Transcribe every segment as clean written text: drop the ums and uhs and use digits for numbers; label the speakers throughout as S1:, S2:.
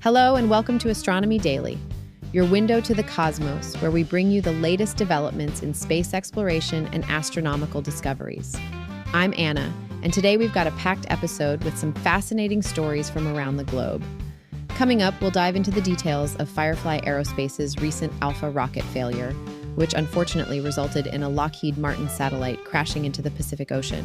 S1: Hello and welcome to Astronomy Daily, your window to the cosmos, where we bring you the latest developments in space exploration and astronomical discoveries. I'm Anna, and today we've got a packed episode with some fascinating stories from around the globe. Coming up, we'll dive into the details of Firefly Aerospace's recent Alpha rocket failure, which unfortunately resulted in a Lockheed Martin satellite crashing into the Pacific Ocean.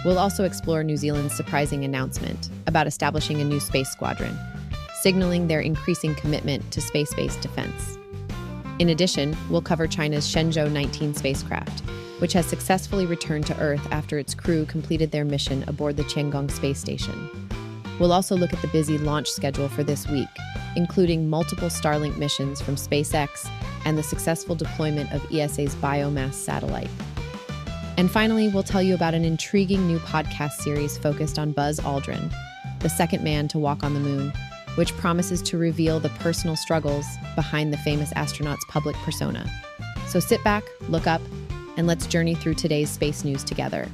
S1: We'll also explore New Zealand's surprising announcement about establishing a new space squadron, signaling their increasing commitment to space-based defense. In addition, we'll cover China's Shenzhou 19 spacecraft, which has successfully returned to Earth after its crew completed their mission aboard the Tiangong space station. We'll also look at the busy launch schedule for this week, including multiple Starlink missions from SpaceX and the successful deployment of ESA's biomass satellite. And finally, we'll tell you about an intriguing new podcast series focused on Buzz Aldrin, the second man to walk on the moon, which promises to reveal the personal struggles behind the famous astronaut's public persona. So sit back, look up, and let's journey through today's space news together.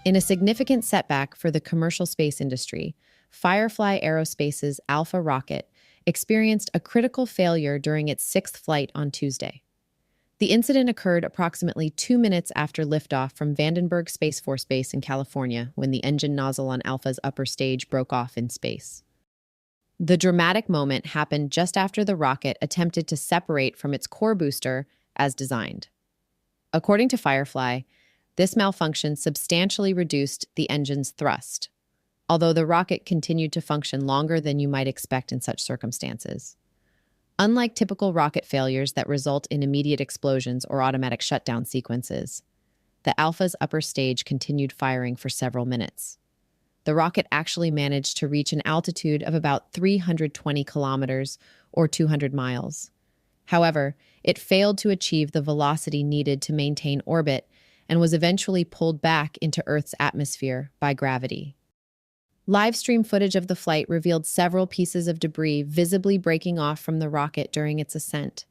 S1: In a significant setback for the commercial space industry, Firefly Aerospace's Alpha rocket experienced a critical failure during its sixth flight on Tuesday. The incident occurred approximately 2 minutes after liftoff from Vandenberg Space Force Base in California, when the engine nozzle on Alpha's upper stage broke off in space. The dramatic moment happened just after the rocket attempted to separate from its core booster as designed. According to Firefly, this malfunction substantially reduced the engine's thrust, although the rocket continued to function longer than you might expect in such circumstances. Unlike typical rocket failures that result in immediate explosions or automatic shutdown sequences, the Alpha's upper stage continued firing for several minutes. The rocket actually managed to reach an altitude of about 320 kilometers or 200 miles. However, it failed to achieve the velocity needed to maintain orbit and was eventually pulled back into Earth's atmosphere by gravity. Live stream footage of the flight revealed several pieces of debris visibly breaking off from the rocket during its ascent.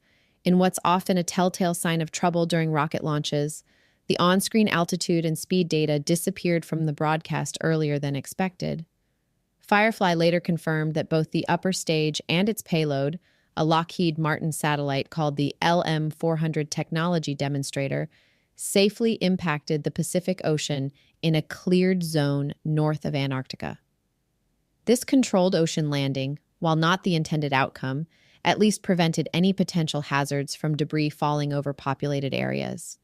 S1: In what's often a telltale sign of trouble during rocket launches, the on-screen altitude and speed data disappeared from the broadcast earlier than expected. Firefly later confirmed that both the upper stage and its payload, a Lockheed Martin satellite called the LM-400 technology demonstrator, safely impacted the Pacific Ocean in a cleared zone north of Antarctica. This controlled ocean landing, while not the intended outcome, at least prevented any potential hazards from debris falling over populated areas.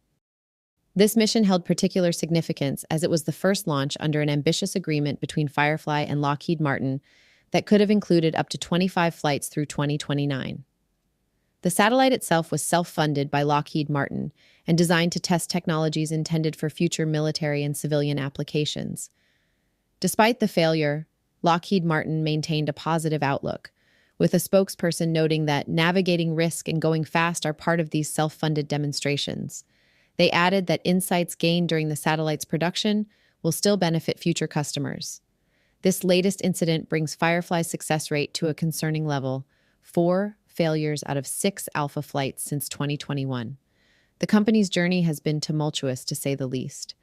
S1: This mission held particular significance as it was the first launch under an ambitious agreement between Firefly and Lockheed Martin that could have included up to 25 flights through 2029. The satellite itself was self-funded by Lockheed Martin and designed to test technologies intended for future military and civilian applications. Despite the failure, Lockheed Martin maintained a positive outlook, with a spokesperson noting that navigating risk and going fast are part of these self-funded demonstrations. They added that insights gained during the satellite's production will still benefit future customers. This latest incident brings Firefly's success rate to a concerning level: 4 failures out of 6 Alpha flights since 2021. The company's journey has been tumultuous, to say the least.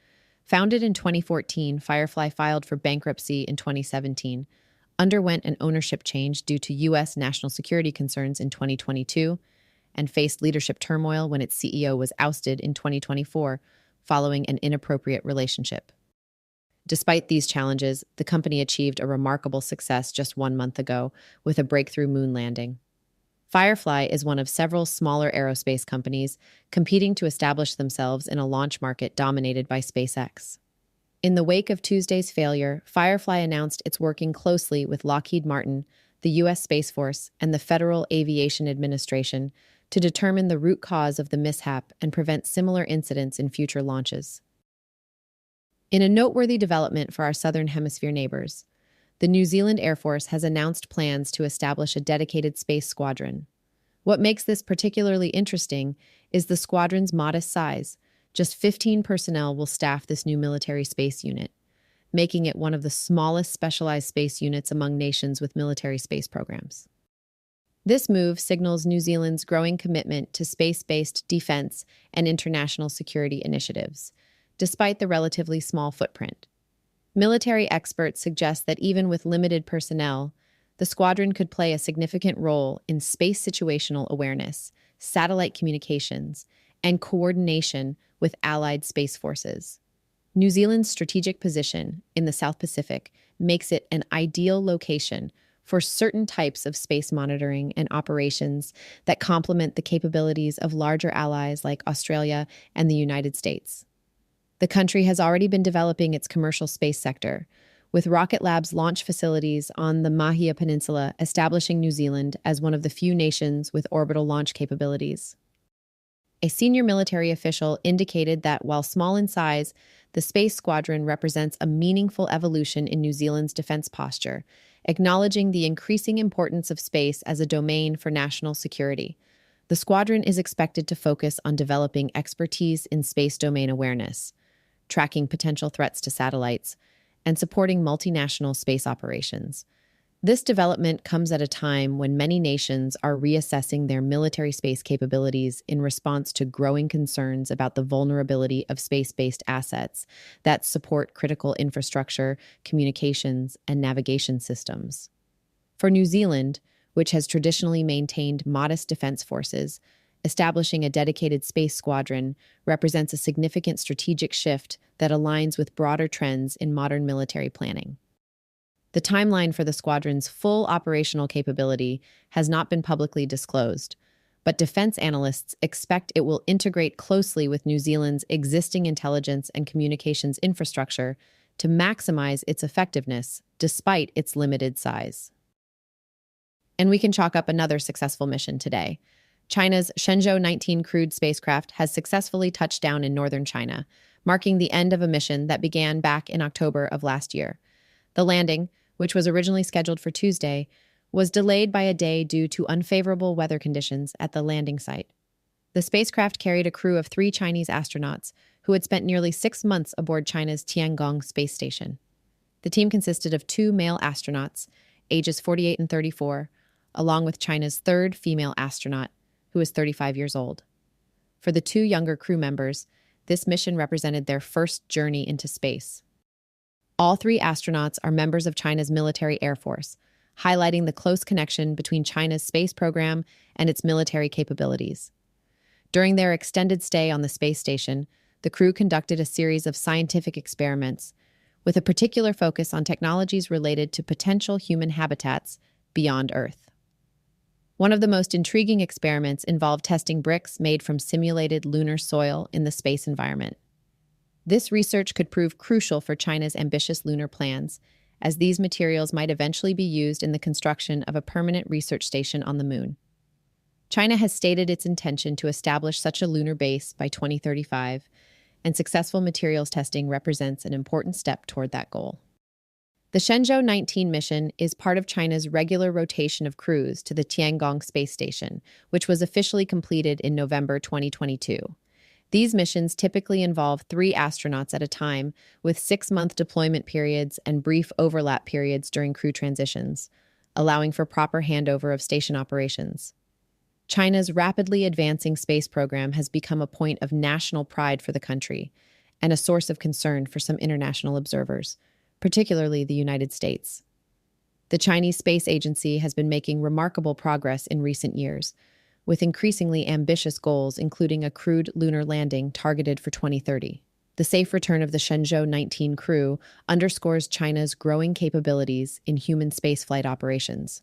S1: Founded in 2014, Firefly filed for bankruptcy in 2017, underwent an ownership change due to U.S. national security concerns in 2022, and faced leadership turmoil when its CEO was ousted in 2024 following an inappropriate relationship. Despite these challenges, the company achieved a remarkable success just 1 month ago with a breakthrough moon landing. Firefly is one of several smaller aerospace companies competing to establish themselves in a launch market dominated by SpaceX. In the wake of Tuesday's failure, Firefly announced it's working closely with Lockheed Martin, the U.S. Space Force, and the Federal Aviation Administration to determine the root cause of the mishap and prevent similar incidents in future launches. In a noteworthy development for our Southern Hemisphere neighbors, the New Zealand Air Force has announced plans to establish a dedicated space squadron. What makes this particularly interesting is the squadron's modest size. Just 15 personnel will staff this new military space unit, making it one of the smallest specialized space units among nations with military space programs. This move signals New Zealand's growing commitment to space-based defense and international security initiatives, despite the relatively small footprint. Military experts suggest that even with limited personnel, the squadron could play a significant role in space situational awareness, satellite communications, and coordination with allied space forces. New Zealand's strategic position in the South Pacific makes it an ideal location for certain types of space monitoring and operations that complement the capabilities of larger allies like Australia and the United States. The country has already been developing its commercial space sector, with Rocket Lab's launch facilities on the Mahia Peninsula establishing New Zealand as one of the few nations with orbital launch capabilities. A senior military official indicated that while small in size, the Space Squadron represents a meaningful evolution in New Zealand's defense posture, acknowledging the increasing importance of space as a domain for national security. The squadron is expected to focus on developing expertise in space domain awareness, tracking potential threats to satellites, and supporting multinational space operations. This development comes at a time when many nations are reassessing their military space capabilities in response to growing concerns about the vulnerability of space-based assets that support critical infrastructure, communications, and navigation systems. For New Zealand, which has traditionally maintained modest defense forces, establishing a dedicated space squadron represents a significant strategic shift that aligns with broader trends in modern military planning. The timeline for the squadron's full operational capability has not been publicly disclosed, but defense analysts expect it will integrate closely with New Zealand's existing intelligence and communications infrastructure to maximize its effectiveness despite its limited size. And we can chalk up another successful mission today. China's Shenzhou 19 crewed spacecraft has successfully touched down in northern China, marking the end of a mission that began back in October of last year. The landing, which was originally scheduled for Tuesday, was delayed by a day due to unfavorable weather conditions at the landing site. The spacecraft carried a crew of 3 Chinese astronauts who had spent nearly 6 months aboard China's Tiangong space station. The team consisted of 2 male astronauts, ages 48 and 34, along with China's 3rd female astronaut, who is 35 years old. For the 2 younger crew members, this mission represented their first journey into space. All 3 astronauts are members of China's military air force, highlighting the close connection between China's space program and its military capabilities. During their extended stay on the space station, the crew conducted a series of scientific experiments, with a particular focus on technologies related to potential human habitats beyond Earth. One of the most intriguing experiments involved testing bricks made from simulated lunar soil in the space environment. This research could prove crucial for China's ambitious lunar plans, as these materials might eventually be used in the construction of a permanent research station on the moon. China has stated its intention to establish such a lunar base by 2035, and successful materials testing represents an important step toward that goal. The Shenzhou 19 mission is part of China's regular rotation of crews to the Tiangong space station, which was officially completed in November 2022. These missions typically involve 3 astronauts at a time, with 6-month deployment periods and brief overlap periods during crew transitions, allowing for proper handover of station operations. China's rapidly advancing space program has become a point of national pride for the country, and a source of concern for some international observers, particularly the United States. The Chinese Space Agency has been making remarkable progress in recent years, with increasingly ambitious goals including a crewed lunar landing targeted for 2030. The safe return of the Shenzhou 19 crew underscores China's growing capabilities in human spaceflight operations.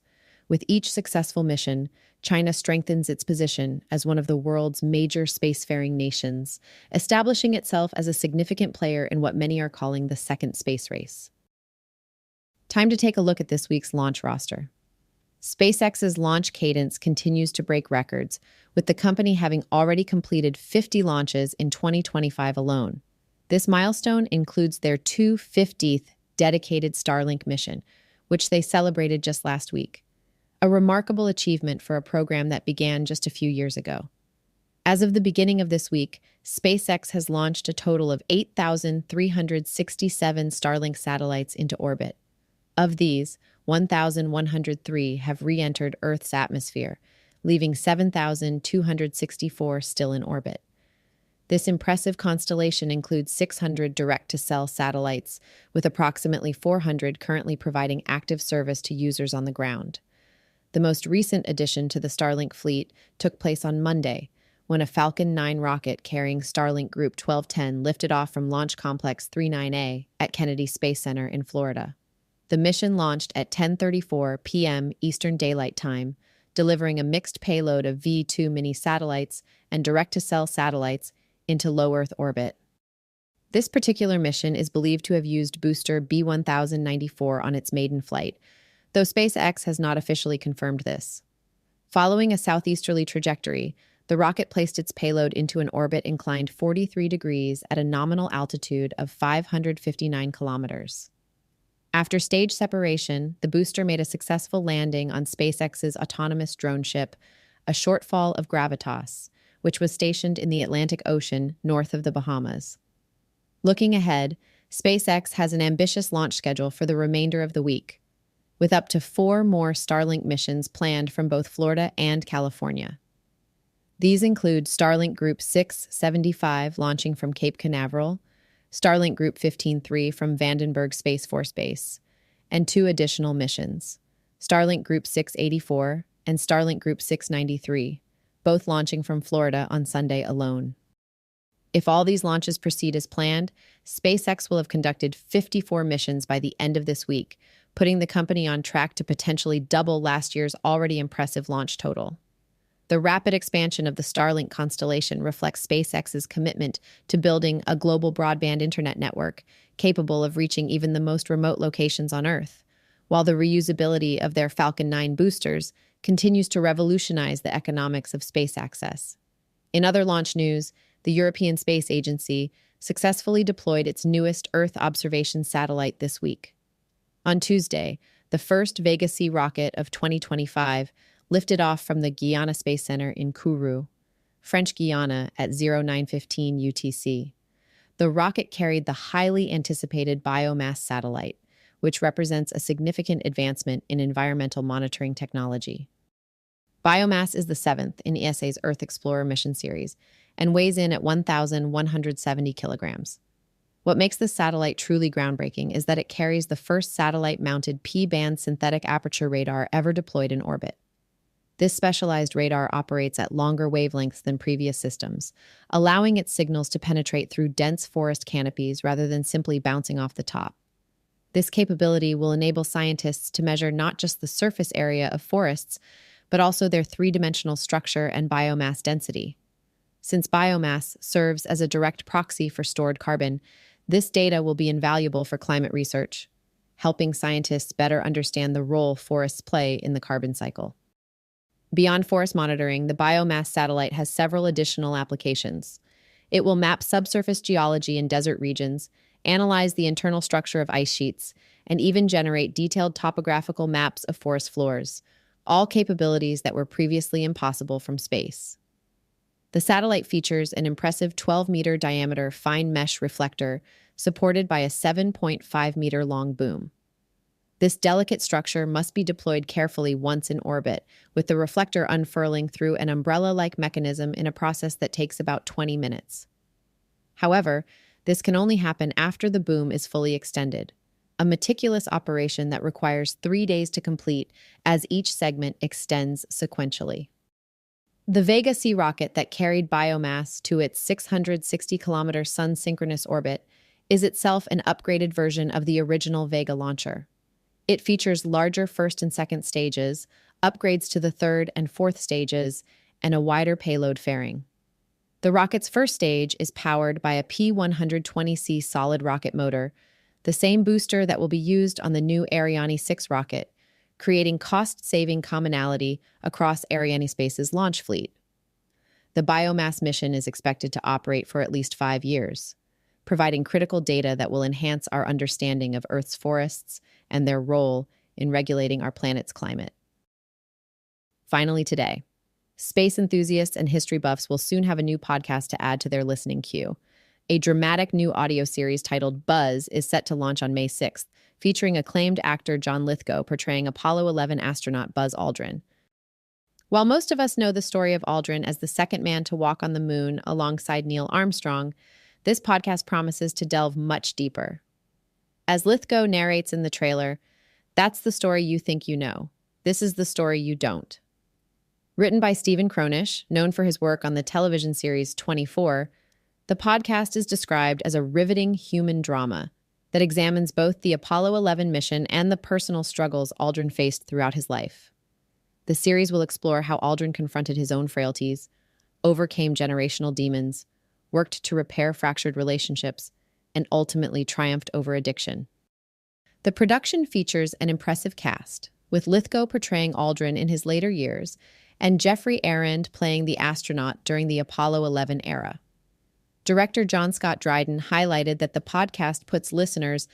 S1: With each successful mission, China strengthens its position as one of the world's major spacefaring nations, establishing itself as a significant player in what many are calling the second space race. Time to take a look at this week's launch roster. SpaceX's launch cadence continues to break records, with the company having already completed 50 launches in 2025 alone. This milestone includes their 250th dedicated Starlink mission, which they celebrated just last week. A remarkable achievement for a program that began just a few years ago. As of the beginning of this week, SpaceX has launched a total of 8,367 Starlink satellites into orbit. Of these, 1,103 have re-entered Earth's atmosphere, leaving 7,264 still in orbit. This impressive constellation includes 600 direct-to-cell satellites, with approximately 400 currently providing active service to users on the ground. The most recent addition to the Starlink fleet took place on Monday, when a Falcon 9 rocket carrying Starlink Group 1210 lifted off from Launch Complex 39A at Kennedy Space Center in Florida. The mission launched at 10:34 p.m. Eastern Daylight Time, delivering a mixed payload of V2 mini satellites and direct-to-cell satellites into low Earth orbit. This particular mission is believed to have used booster B1094 on its maiden flight, though SpaceX has not officially confirmed this. Following a southeasterly trajectory, the rocket placed its payload into an orbit inclined 43 degrees at a nominal altitude of 559 kilometers. After stage separation, the booster made a successful landing on SpaceX's autonomous drone ship, a Shortfall of Gravitas, which was stationed in the Atlantic Ocean north of the Bahamas. Looking ahead, SpaceX has an ambitious launch schedule for the remainder of the week, with up to 4 more Starlink missions planned from both Florida and California. These include Starlink Group 675 launching from Cape Canaveral, Starlink Group 15-3 from Vandenberg Space Force Base, and 2 additional missions, Starlink Group 684 and Starlink Group 693, both launching from Florida on Sunday alone. If all these launches proceed as planned, SpaceX will have conducted 54 missions by the end of this week, putting the company on track to potentially double last year's already impressive launch total. The rapid expansion of the Starlink constellation reflects SpaceX's commitment to building a global broadband internet network capable of reaching even the most remote locations on Earth, while the reusability of their Falcon 9 boosters continues to revolutionize the economics of space access. In other launch news, the European Space Agency successfully deployed its newest Earth observation satellite this week. On Tuesday, the first Vega C rocket of 2025 lifted off from the Guiana Space Center in Kourou, French Guiana at 0915 UTC. The rocket carried the highly anticipated biomass satellite, which represents a significant advancement in environmental monitoring technology. Biomass is the 7th in ESA's Earth Explorer mission series and weighs in at 1,170 kilograms. What makes this satellite truly groundbreaking is that it carries the first satellite-mounted P-band synthetic aperture radar ever deployed in orbit. This specialized radar operates at longer wavelengths than previous systems, allowing its signals to penetrate through dense forest canopies rather than simply bouncing off the top. This capability will enable scientists to measure not just the surface area of forests, but also their three-dimensional structure and biomass density. Since biomass serves as a direct proxy for stored carbon, this data will be invaluable for climate research, helping scientists better understand the role forests play in the carbon cycle. Beyond forest monitoring, the biomass satellite has several additional applications. It will map subsurface geology in desert regions, analyze the internal structure of ice sheets, and even generate detailed topographical maps of forest floors, all capabilities that were previously impossible from space. The satellite features an impressive 12-meter diameter fine mesh reflector supported by a 7.5-meter-long boom. This delicate structure must be deployed carefully once in orbit, with the reflector unfurling through an umbrella-like mechanism in a process that takes about 20 minutes. However, this can only happen after the boom is fully extended, a meticulous operation that requires 3 days to complete as each segment extends sequentially. The Vega C rocket that carried biomass to its 660-kilometer sun-synchronous orbit is itself an upgraded version of the original Vega launcher. It features larger first and second stages, upgrades to the third and fourth stages, and a wider payload fairing. The rocket's first stage is powered by a P120C solid rocket motor, the same booster that will be used on the new Ariane 6 rocket, creating cost-saving commonality across Arianespace's launch fleet. The biomass mission is expected to operate for at least 5 years, providing critical data that will enhance our understanding of Earth's forests and their role in regulating our planet's climate. Finally today, space enthusiasts and history buffs will soon have a new podcast to add to their listening queue. A dramatic new audio series titled Buzz is set to launch on May 6th, featuring acclaimed actor John Lithgow portraying Apollo 11 astronaut Buzz Aldrin. While most of us know the story of Aldrin as the second man to walk on the moon alongside Neil Armstrong, this podcast promises to delve much deeper. As Lithgow narrates in the trailer, that's the story you think you know. This is the story you don't. Written by Stephen Cronish, known for his work on the television series 24, the podcast is described as a riveting human drama that examines both the Apollo 11 mission and the personal struggles Aldrin faced throughout his life. The series will explore how Aldrin confronted his own frailties, overcame generational demons, worked to repair fractured relationships, and ultimately triumphed over addiction. The production features an impressive cast, with Lithgow portraying Aldrin in his later years and Jeffrey Arend playing the astronaut during the Apollo 11 era. Director John Scott Dryden highlighted that the podcast puts listeners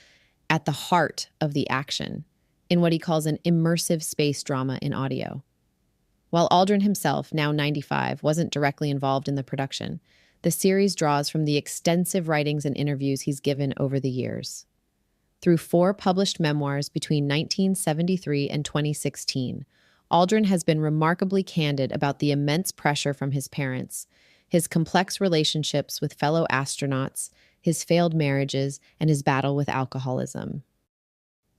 S1: at the heart of the action in what he calls an immersive space drama in audio. While Aldrin himself, now 95, wasn't directly involved in the production, the series draws from the extensive writings and interviews he's given over the years. Through 4 published memoirs between 1973 and 2016, Aldrin has been remarkably candid about the immense pressure from his parents, his complex relationships with fellow astronauts, his failed marriages, and his battle with alcoholism.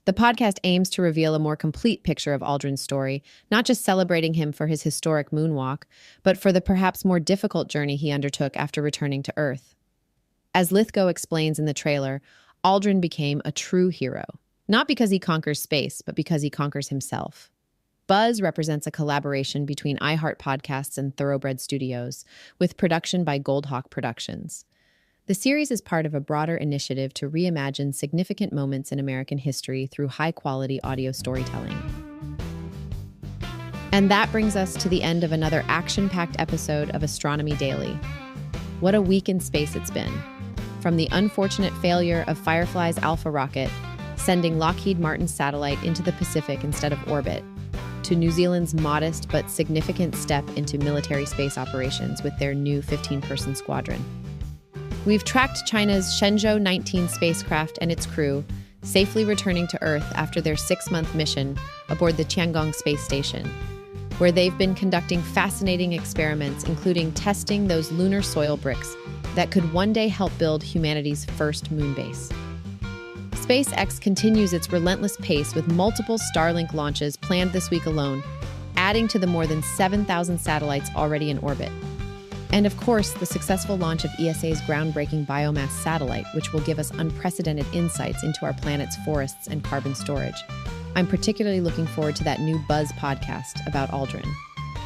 S1: The podcast aims to reveal a more complete picture of Aldrin's story, not just celebrating him for his historic moonwalk, but for the perhaps more difficult journey he undertook after returning to Earth. As Lithgow explains in the trailer, Aldrin became a true hero, not because he conquers space, but because he conquers himself. Buzz represents a collaboration between iHeart Podcasts and Thoroughbred Studios, with production by Goldhawk Productions. The series is part of a broader initiative to reimagine significant moments in American history through high-quality audio storytelling. And that brings us to the end of another action-packed episode of Astronomy Daily. What a week in space it's been. From the unfortunate failure of Firefly's Alpha rocket, sending Lockheed Martin's satellite into the Pacific instead of orbit, to New Zealand's modest but significant step into military space operations with their new 15-person squadron. We've tracked China's Shenzhou 19's spacecraft and its crew, safely returning to Earth after their 6-month mission aboard the Tiangong space station, where they've been conducting fascinating experiments, including testing those lunar soil bricks that could one day help build humanity's first moon base. SpaceX continues its relentless pace with multiple Starlink launches planned this week alone, adding to the more than 7,000 satellites already in orbit. And of course, the successful launch of ESA's groundbreaking biomass satellite, which will give us unprecedented insights into our planet's forests and carbon storage. I'm particularly looking forward to that new Buzz podcast about Aldrin.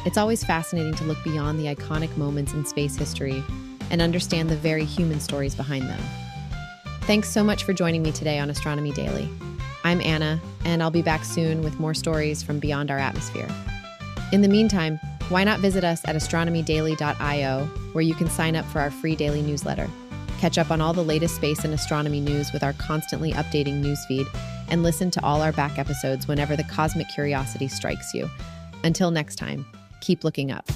S1: It's always fascinating to look beyond the iconic moments in space history and understand the very human stories behind them. Thanks so much for joining me today on Astronomy Daily. I'm Anna, and I'll be back soon with more stories from beyond our atmosphere. In the meantime, why not visit us at astronomydaily.io, where you can sign up for our free daily newsletter, catch up on all the latest space and astronomy news with our constantly updating newsfeed, and listen to all our back episodes whenever the cosmic curiosity strikes you. Until next time, keep looking up.